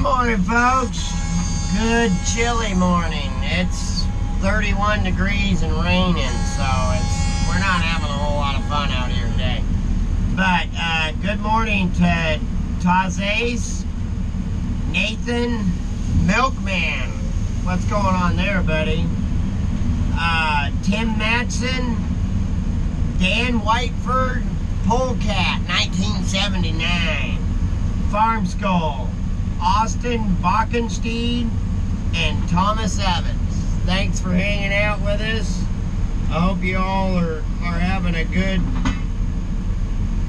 morning, folks. Good chilly morning. It's 31 degrees and raining, so we're not having a whole lot of fun out here today. But good morning to Tazes, Nathan, Milkman. What's going on there, buddy? Tim Matson, Dan Whiteford, Polecat, 1979. Farm Skull, Austin Bockenstein, and Thomas Evans. Thanks for hanging out with us. I hope you all are having a good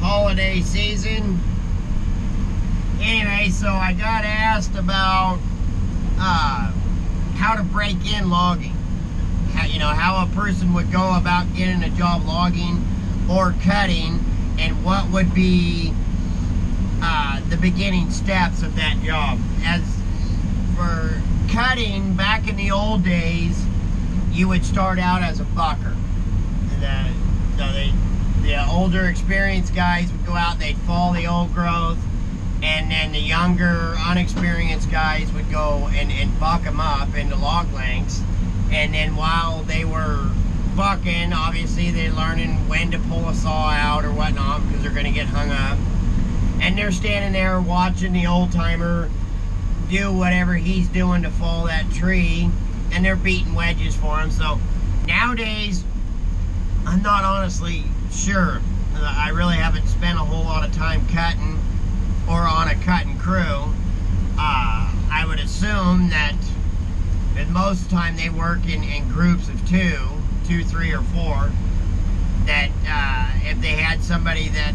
holiday season. Anyway, so I got asked about how to break in logging. How a person would go about getting a job logging or cutting, and what would be the beginning steps of that job. As for cutting, back in the old days, you would start out as a bucker. The older experienced guys would go out, they'd fall the old growth, and then the younger, unexperienced guys would go and buck them up into log lengths. And then while they were bucking, obviously they're learning when to pull a saw out or whatnot, because they're going to get hung up. And they're standing there watching the old timer do whatever he's doing to fall that tree, and they're beating wedges for him. So nowadays, I'm not honestly sure. I really haven't spent a whole lot of time cutting or on a cutting crew. I would assume that most of the time they work in groups of two, 3, or 4. That if they had somebody that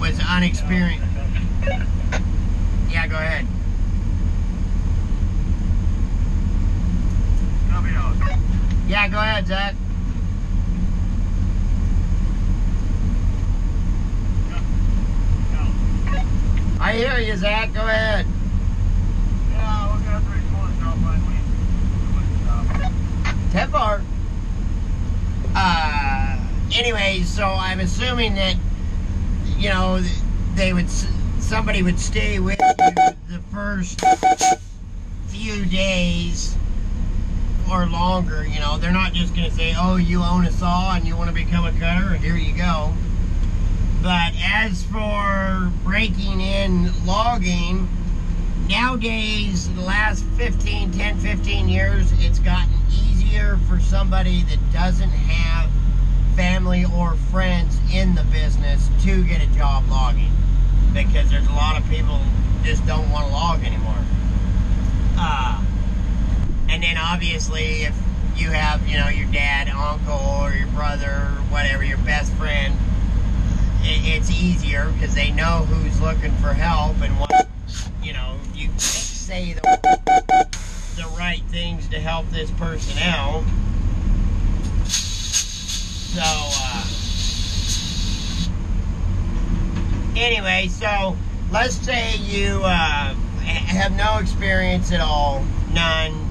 was unexperienced. Yeah, go ahead. Yeah, go ahead, Zach. I hear you, Zach. Go ahead. Yeah, we'll go 3 quarters drop line. That far. Anyway, so I'm assuming that somebody would stay with you the first few days or longer. They're not just going to say, oh, you own a saw and you want to become a cutter, here you go. But as for breaking in logging, nowadays, the last 10, 15 years, it's gotten easier for somebody that doesn't have family or friends in the business to get a job logging, because there's a lot of people just don't want to log anymore. And then obviously if you have your dad, uncle, or your brother, or whatever, your best friend, it's easier because they know who's looking for help and what you say the right things to help this person out. So, anyway, so let's say you have no experience at all, none.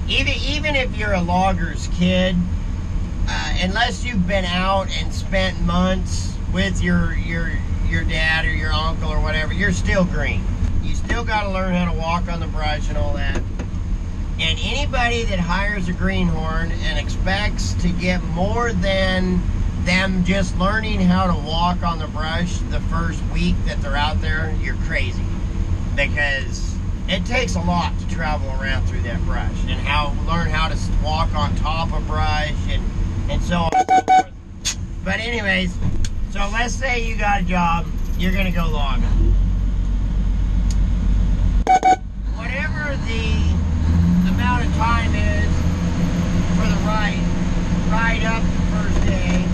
Even if you're a logger's kid, unless you've been out and spent months with your dad or your uncle or whatever, you're still green. You still got to learn how to walk on the brush and all that. And anybody that hires a greenhorn and expects to get more than them just learning how to walk on the brush the first week that they're out there, you're crazy. Because it takes a lot to travel around through that brush and learn how to walk on top of brush and so on and so forth. But anyways, so let's say you got a job, you're going to go logging. Whatever the amount of time is for the ride up the first day,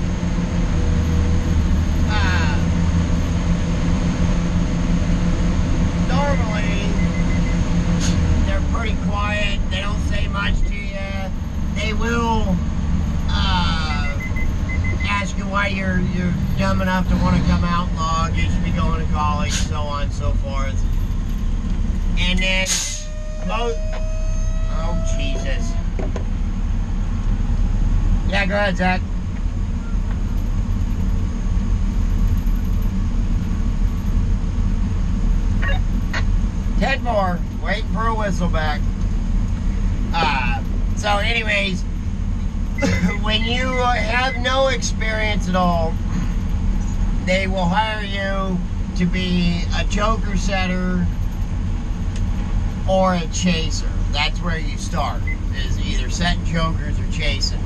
normally they're pretty quiet, they don't say much to you. They will ask you why you're dumb enough to want to come out and log, you should be going to college, so on and so forth. And then oh, Jesus. Yeah, go ahead, Zach. Ted more. Waiting for a whistle back. So anyways, when you have no experience at all, they will hire you to be a choker setter or a chaser. That's where you start, is either setting chokers or chasing.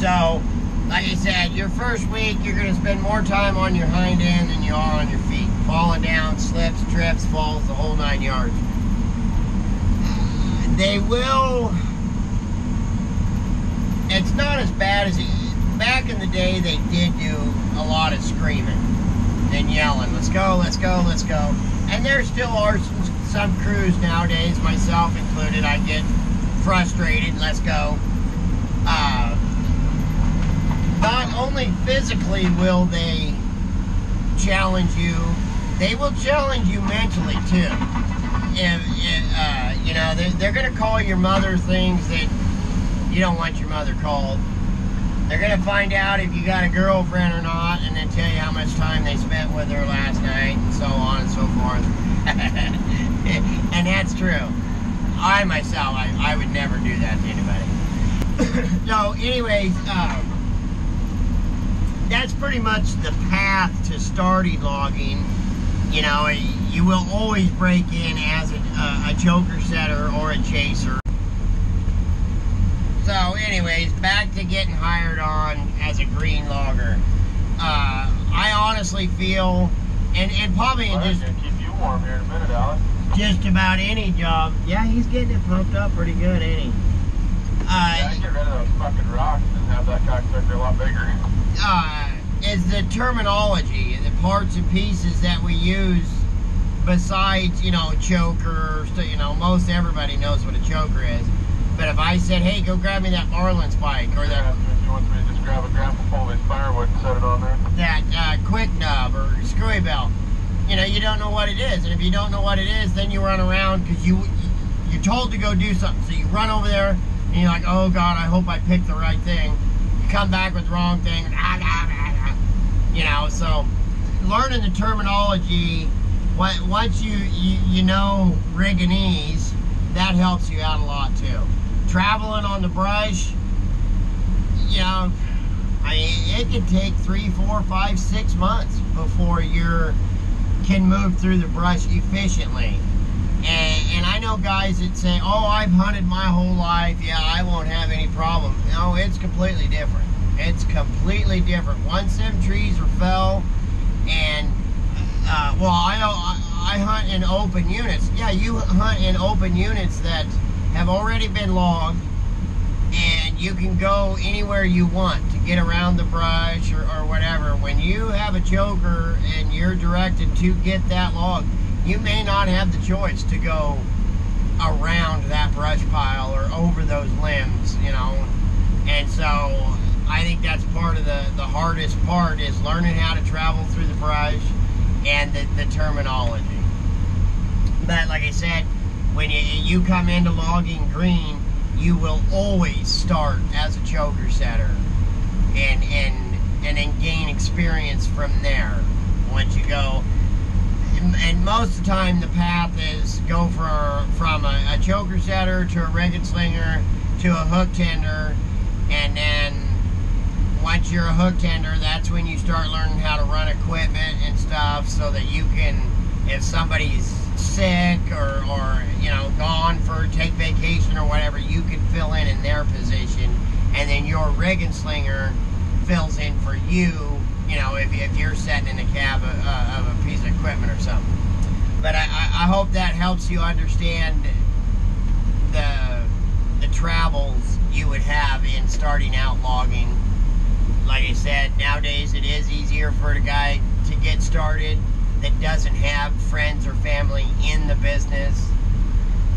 So, like I said, your first week, you're going to spend more time on your hind end than you are on your feet. Falling down, slips, trips, falls, the whole 9 yards. They will... It's not as bad as... Back in the day, they did do a lot of screaming and yelling. Let's go, let's go, let's go. And there still are some crews nowadays, myself included, I get frustrated, let's go. Not only physically will they challenge you, they will challenge you mentally too. You know, they're going to call your mother things that you don't want your mother called. They're going to find out if you got a girlfriend or not, and then tell you how much time they spent with her last night, and so on and so forth. And that's true. I myself, I would never do that to anybody. So anyways, that's pretty much the path to starting logging. You know, you will always break in as a choker setter or a chaser. So anyways, back to getting hired on as a green logger. I honestly feel, and probably in just... Gonna keep you warm here in a minute, Alan. Just about any job. Yeah, he's getting it pumped up pretty good, ain't he? Yeah, I get rid of those fucking rocks and have that cocksucker a lot bigger. Is the terminology, the parts and pieces that we use besides, you know, choker, you know, most everybody knows what a choker is. But if I said, hey, go grab me that marlin spike, or that... If you want me to just grab a grapple pole and firewood and set it on there. That quick nub or screwy belt, you know, you don't know what it is. And if you don't know what it is, then you run around because you're told to go do something. So you run over there and you're like, oh God, I hope I picked the right thing. You come back with the wrong thing. You know, so learning the terminology, once you know Riganese, that helps you out a lot too. Traveling on the brush, you know, I mean, it can take 3, 4, 5, 6 months before you can move through the brush efficiently. And I know guys that say, oh, I've hunted my whole life, yeah, I won't have any problem. No, it's completely different. It's completely different. Once them trees are fell, and well, I hunt in open units. Yeah, you hunt in open units that have already been logged, and you can go anywhere you want to get around the brush or whatever. When you have a choker and you're directed to get that log, you may not have the choice to go around that brush pile or over those limbs, you know. And so I think that's part of the hardest part, is learning how to travel through the brush and the terminology. But like I said, when you come into logging green, you will always start as a choker setter and then gain experience from there once you go. And most of the time the path is go from a choker setter to a rigging slinger to a hook tender, and then once you're a hook tender, that's when you start learning how to run equipment and stuff, so that you can, if somebody's sick or you know, gone for take vacation or whatever, you can fill in their position, and then your rigging slinger fills in for you, you know, if you're sitting in the cab of a piece of equipment or something. But I hope that helps you understand the travels you would have in starting out logging. Like I said, nowadays it is easier for a guy to get started that doesn't have friends or family in the business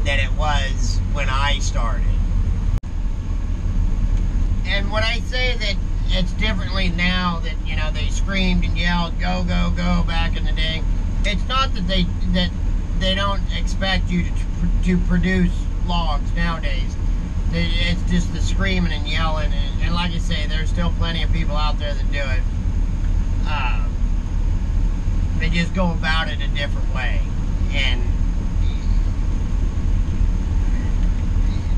than it was when I started. And when I say that it's differently now, that, you know, they screamed and yelled, go, go, go back in the day, it's not that they don't expect you to produce logs nowadays. It's just the screaming and yelling, and like I say, there's still plenty of people out there that do it. But just go about it a different way. And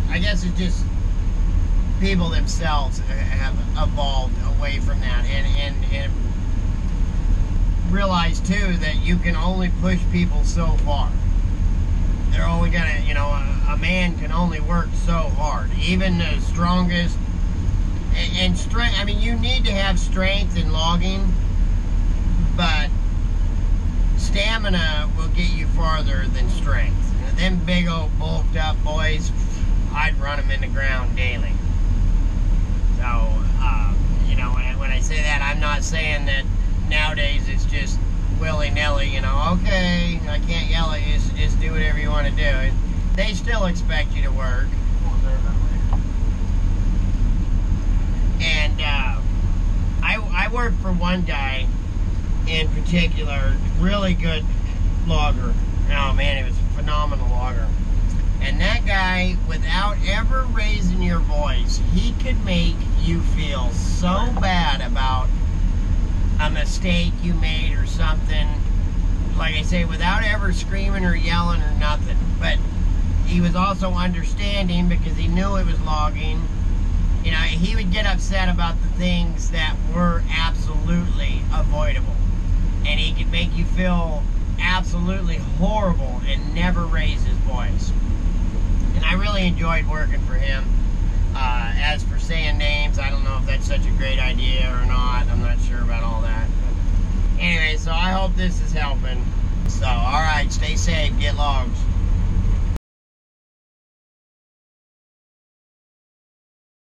I guess it's just people themselves have evolved away from that, and realize too that you can only push people so far. They're only gonna, you know, a man can only work so hard. Even the strongest and strength. I mean, you need to have strength in logging, but stamina will get you farther than strength. You know, them big old bulked up boys, I'd run them in the ground daily. So, you know, when I say that, I'm not saying that nowadays it's just willy-nilly, you know, okay, I can't yell at you, so just do whatever you want to do. They still expect you to work. And I worked for one guy in particular, really good logger. Oh man, he was a phenomenal logger. And that guy, without ever raising your voice, he could make you feel so bad about a mistake you made or something. Like I say, without ever screaming or yelling or nothing. But he was also understanding because he knew it was logging. You know, he would get upset about the things that were absolutely avoidable. And he could make you feel absolutely horrible and never raise his voice. And I really enjoyed working for him. As for saying names, I don't know if that's such a great idea or not. I'm not sure about all that. But anyway, so I hope this is helping. So, alright, stay safe, get logs.